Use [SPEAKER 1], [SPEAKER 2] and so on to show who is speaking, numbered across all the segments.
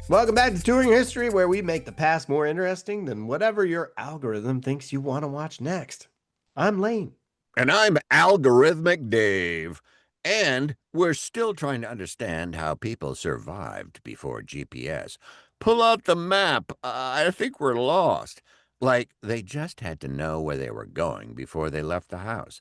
[SPEAKER 1] Welcome back to Touring History, where we make the past more interesting than whatever your algorithm thinks you want to watch next. I'm Lane.
[SPEAKER 2] And I'm Algorithmic Dave. And we're still trying to understand how people survived before GPS. Pull out the map. I think we're lost. Like they just had to know where they were going before they left the house.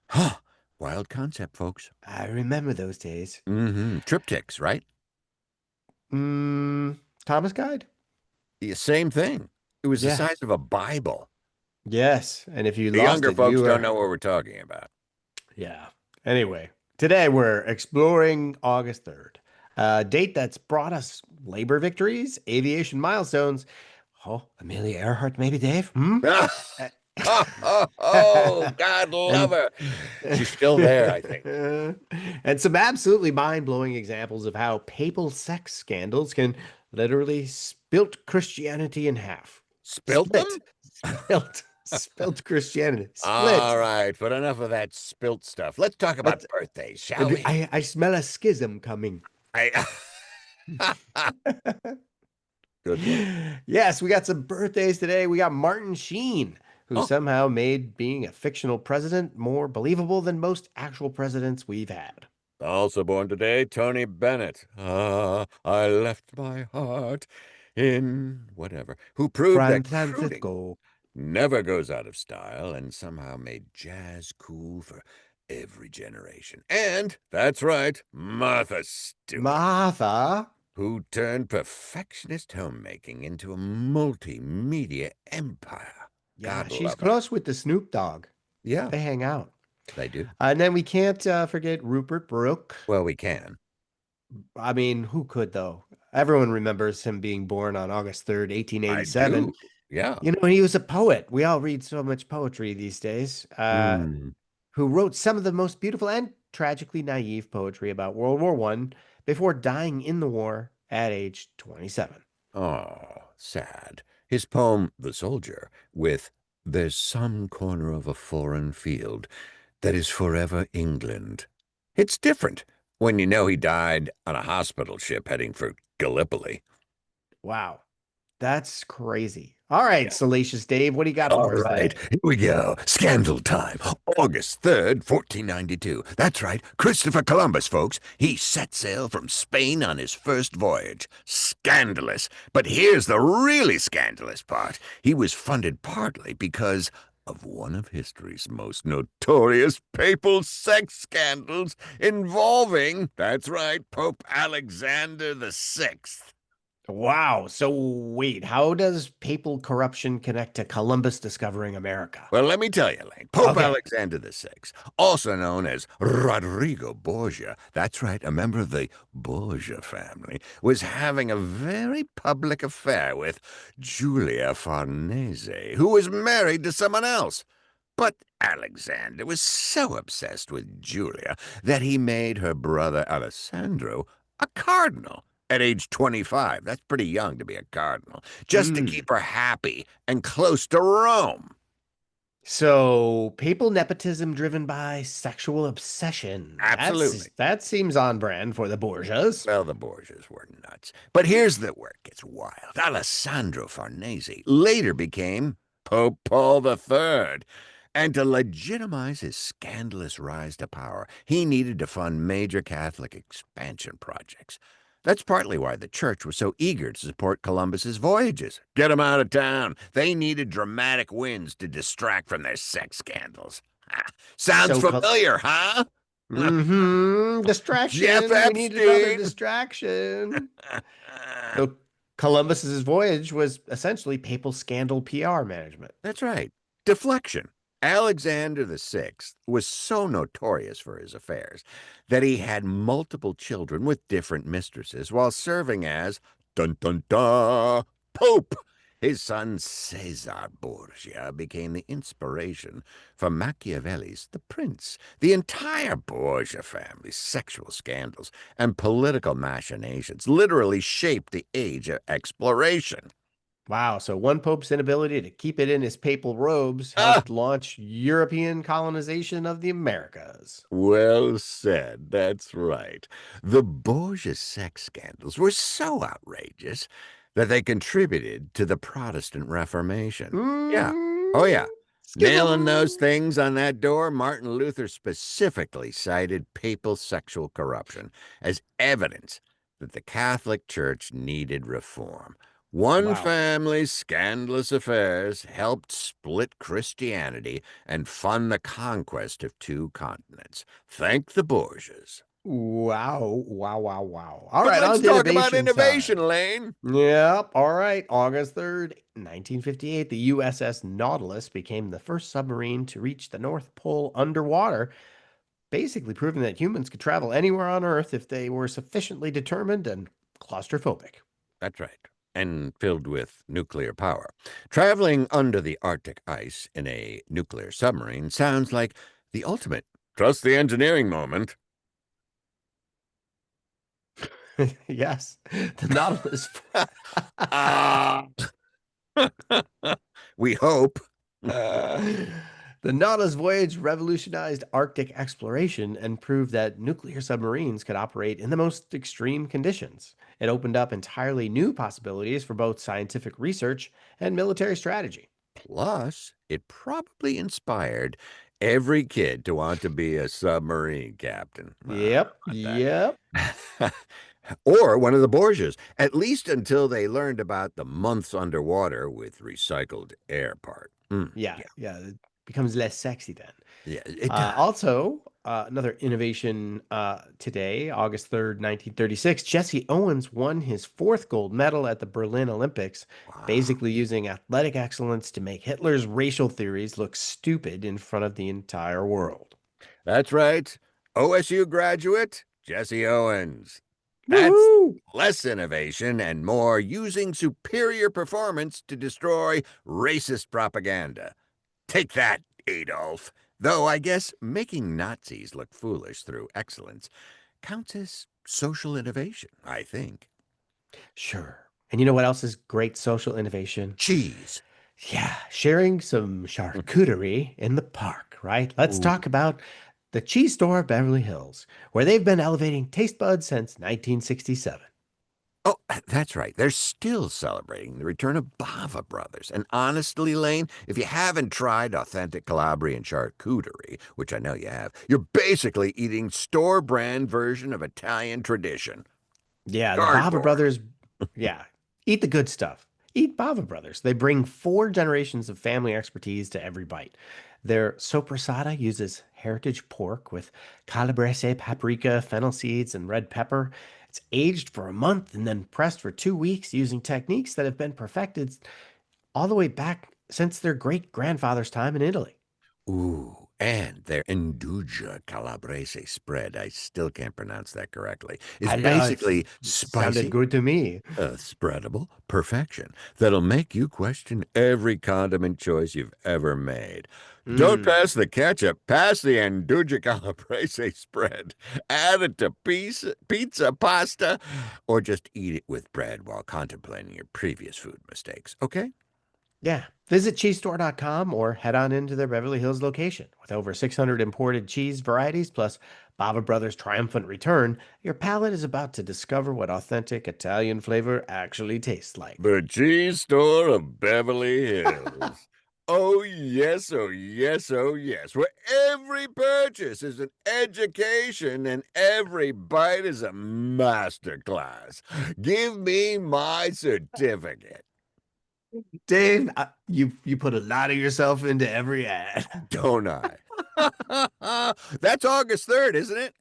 [SPEAKER 2] Huh. Wild concept, folks.
[SPEAKER 1] I remember those days.
[SPEAKER 2] Triptychs, right?
[SPEAKER 1] Mm, Thomas Guide?
[SPEAKER 2] Yeah, same thing. It was the
[SPEAKER 1] Yeah.
[SPEAKER 2] size of a Bible.
[SPEAKER 1] Yes. And if you
[SPEAKER 2] The
[SPEAKER 1] lost
[SPEAKER 2] younger
[SPEAKER 1] it, you
[SPEAKER 2] folks don't
[SPEAKER 1] were.
[SPEAKER 2] know what we're talking about.
[SPEAKER 1] Yeah. Anyway, today we're exploring August 3rd, a date that's brought us labor victories, aviation milestones. Oh, Amelia Earhart, maybe, Dave? Hmm? Uh,
[SPEAKER 2] Oh, God love
[SPEAKER 1] and
[SPEAKER 2] her. She's still there, I think.
[SPEAKER 1] and some absolutely mind-blowing examples of how papal sex scandals can literally spilt Christianity in half.
[SPEAKER 2] Spilt
[SPEAKER 1] Split.
[SPEAKER 2] them?
[SPEAKER 1] Spilt Christianity.
[SPEAKER 2] All
[SPEAKER 1] Split.
[SPEAKER 2] right, but enough of that spilt stuff. Let's talk
[SPEAKER 1] But
[SPEAKER 2] about birthdays, shall we?
[SPEAKER 1] I smell a schism coming.
[SPEAKER 2] I Good one.
[SPEAKER 1] Yes, we got some birthdays today. We got Martin Sheen, who
[SPEAKER 2] Oh,
[SPEAKER 1] somehow made being a fictional president more believable than most actual presidents we've had.
[SPEAKER 2] also born today, Tony Bennett. I left my heart in whatever. Who proved that crooning
[SPEAKER 1] Francisco.
[SPEAKER 2] never goes out of style and somehow made jazz cool for every generation. And that's right, Martha Stewart,
[SPEAKER 1] Martha.
[SPEAKER 2] who turned perfectionist homemaking into a multimedia empire.
[SPEAKER 1] Yeah,
[SPEAKER 2] God
[SPEAKER 1] she's
[SPEAKER 2] love her.
[SPEAKER 1] close with the Snoop Dogg.
[SPEAKER 2] Yeah,
[SPEAKER 1] They hang out.
[SPEAKER 2] they do.
[SPEAKER 1] And then we can't forget Rupert Brooke.
[SPEAKER 2] Well, we can.
[SPEAKER 1] I mean, who could, though? Everyone remembers him being born on August 3rd,
[SPEAKER 2] I
[SPEAKER 1] 1887.
[SPEAKER 2] do. Yeah.
[SPEAKER 1] You know, he was a poet. We all read so much poetry these days.
[SPEAKER 2] Hmm.
[SPEAKER 1] Who wrote some of the most beautiful and tragically naive poetry about World War One before dying in the war at age 27.
[SPEAKER 2] Oh, sad. His poem, The Soldier, with "There's some corner of a foreign field that is forever England." It's different when you know he died on a hospital ship heading for Gallipoli.
[SPEAKER 1] Wow, that's crazy. All right, Salacious Dave, what do you got
[SPEAKER 2] All
[SPEAKER 1] for us
[SPEAKER 2] right,
[SPEAKER 1] today?
[SPEAKER 2] here we go. Scandal time. August 3rd, 1492. That's right, Christopher Columbus, folks. He set sail from Spain on his first voyage. Scandalous. But here's the really scandalous part. He was funded partly because of one of history's most notorious papal sex scandals involving, that's right, Pope Alexander VI.
[SPEAKER 1] Wow. So wait, how does papal corruption connect to Columbus discovering America?
[SPEAKER 2] Well, let me tell you, Lane. Pope
[SPEAKER 1] Okay.
[SPEAKER 2] Alexander VI, also known as Rodrigo Borgia, that's right, a member of the Borgia family, was having a very public affair with Giulia Farnese, who was married to someone else. But Alexander was so obsessed with Julia that he made her brother Alessandro a cardinal at age 25. That's pretty young to be a cardinal, just to
[SPEAKER 1] Hmm.
[SPEAKER 2] keep her happy and close to Rome.
[SPEAKER 1] So papal nepotism driven by sexual obsession.
[SPEAKER 2] Absolutely.
[SPEAKER 1] That seems on brand for the Borgias.
[SPEAKER 2] Well, the Borgias were nuts. But here's where it gets wild. Alessandro Farnese later became Pope Paul III. And to legitimize his scandalous rise to power, he needed to fund major Catholic expansion projects. That's partly why the church was so eager to support Columbus's voyages. Get him out of town. They needed dramatic wins to distract from their sex scandals. Sounds
[SPEAKER 1] So
[SPEAKER 2] familiar, huh? Jeff
[SPEAKER 1] distraction. We need another
[SPEAKER 2] Epstein.
[SPEAKER 1] distraction. So Columbus's voyage was essentially papal scandal PR management.
[SPEAKER 2] That's right. Deflection. Alexander VI was so notorious for his affairs that he had multiple children with different mistresses while serving as dun dun dun Pope. His son Caesar Borgia became the inspiration for Machiavelli's The Prince. The entire Borgia family's sexual scandals and political machinations literally shaped the age of exploration.
[SPEAKER 1] Wow. So one pope's inability to keep it in his papal robes
[SPEAKER 2] Ah,
[SPEAKER 1] helped launch European colonization of the Americas.
[SPEAKER 2] well said. That's right. The Borgia sex scandals were so outrageous that they contributed to the Protestant Reformation. Yeah. Oh,
[SPEAKER 1] Mm,
[SPEAKER 2] yeah. Nailing those
[SPEAKER 1] schism.
[SPEAKER 2] things on that door, Martin Luther specifically cited papal sexual corruption as evidence that the Catholic Church needed reform. One
[SPEAKER 1] Wow.
[SPEAKER 2] family's scandalous affairs helped split Christianity and fund the conquest of two continents. Thank the Borgias.
[SPEAKER 1] Wow. Wow. Wow. Wow. All
[SPEAKER 2] But
[SPEAKER 1] right.
[SPEAKER 2] let's
[SPEAKER 1] On to
[SPEAKER 2] talk about
[SPEAKER 1] innovation
[SPEAKER 2] innovation,
[SPEAKER 1] time.
[SPEAKER 2] Lane.
[SPEAKER 1] Yep. All right. August 3rd, 1958, the USS Nautilus became the first submarine to reach the North Pole underwater, basically proving that humans could travel anywhere on Earth if they were sufficiently determined and claustrophobic.
[SPEAKER 2] That's right. And filled with nuclear power. Traveling under the Arctic ice in a nuclear submarine sounds like the ultimate trust the engineering moment.
[SPEAKER 1] Yes. The Nautilus.
[SPEAKER 2] Ah, we hope.
[SPEAKER 1] The Nautilus voyage revolutionized Arctic exploration and proved that nuclear submarines could operate in the most extreme conditions. It opened up entirely new possibilities for both scientific research and military strategy.
[SPEAKER 2] Plus, it probably inspired every kid to want to be a submarine captain.
[SPEAKER 1] Yep,
[SPEAKER 2] What
[SPEAKER 1] yep.
[SPEAKER 2] the? Or one of the Borgias, at least until they learned about the months underwater with recycled air part.
[SPEAKER 1] Yeah,
[SPEAKER 2] Yeah,
[SPEAKER 1] yeah. It becomes less sexy then.
[SPEAKER 2] yeah, it does.
[SPEAKER 1] Another innovation today, August 3rd, 1936, Jesse Owens won his fourth gold medal at the Berlin Olympics,
[SPEAKER 2] Wow.
[SPEAKER 1] basically using athletic excellence to make Hitler's racial theories look stupid in front of the entire world.
[SPEAKER 2] That's right. OSU graduate, Jesse Owens. That's
[SPEAKER 1] Woohoo!
[SPEAKER 2] less innovation and more using superior performance to destroy racist propaganda. Take that, Adolf. Though I guess making Nazis look foolish through excellence counts as social innovation, I think.
[SPEAKER 1] Sure. And you know what else is great social innovation?
[SPEAKER 2] Cheese.
[SPEAKER 1] Yeah, sharing some charcuterie in the park, right? Let's
[SPEAKER 2] Ooh.
[SPEAKER 1] talk about the cheese store of Beverly Hills, where they've been elevating taste buds since 1967.
[SPEAKER 2] Oh, that's right. They're still celebrating the return of Bava Brothers. And honestly, Lane, if you haven't tried authentic Calabrian charcuterie, which I know you have, you're basically eating store brand version of Italian tradition.
[SPEAKER 1] Yeah, the Bava
[SPEAKER 2] Cardboard.
[SPEAKER 1] Brothers, yeah, eat the good stuff. Eat Bava Brothers. They bring four generations of family expertise to every bite. Their sopressata uses heritage pork with calabrese, paprika, fennel seeds, and red pepper. It's aged for a month and then pressed for 2 weeks using techniques that have been perfected all the way back since their great grandfather's time in Italy.
[SPEAKER 2] Ooh, and their Induja Calabrese spread, I still can't pronounce that correctly, is
[SPEAKER 1] I know
[SPEAKER 2] basically
[SPEAKER 1] it sounded
[SPEAKER 2] spicy,
[SPEAKER 1] good to me.
[SPEAKER 2] spreadable perfection that'll make you question every condiment choice you've ever made. Don't
[SPEAKER 1] Mm.
[SPEAKER 2] pass the ketchup, pass the Anduja Calabrese spread. Add it to pizza, pasta, or just eat it with bread while contemplating your previous food mistakes, okay?
[SPEAKER 1] Yeah. Visit cheesestore.com or head on into their Beverly Hills location. With over 600 imported cheese varieties plus Bava Brothers' triumphant return, your palate is about to discover what authentic Italian flavor actually tastes like.
[SPEAKER 2] The cheese store of Beverly Hills. Oh, yes, oh, yes, oh, yes. Where every purchase is an education and every bite is a masterclass. Give me my certificate.
[SPEAKER 1] Dave, you put a lot of yourself into every ad.
[SPEAKER 2] Don't I? That's August 3rd, isn't it?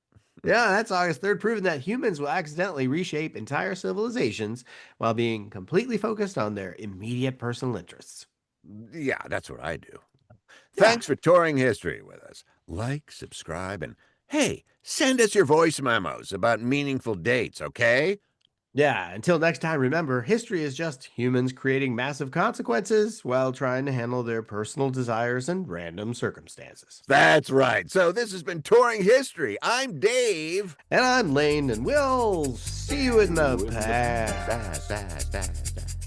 [SPEAKER 1] Yeah, that's August 3rd, proving that humans will accidentally reshape entire civilizations while being completely focused on their immediate personal interests.
[SPEAKER 2] Yeah, that's what I do.
[SPEAKER 1] Yeah.
[SPEAKER 2] Thanks for touring history with us. Like, subscribe, and hey, send us your voice memos about meaningful dates, okay?
[SPEAKER 1] Yeah, until next time, remember history is just humans creating massive consequences while trying to handle their personal desires and random circumstances.
[SPEAKER 2] That's right. So this has been Touring History. I'm Dave.
[SPEAKER 1] And I'm Lane, and we'll see you in the
[SPEAKER 2] Ooh, in the
[SPEAKER 1] past.
[SPEAKER 2] past.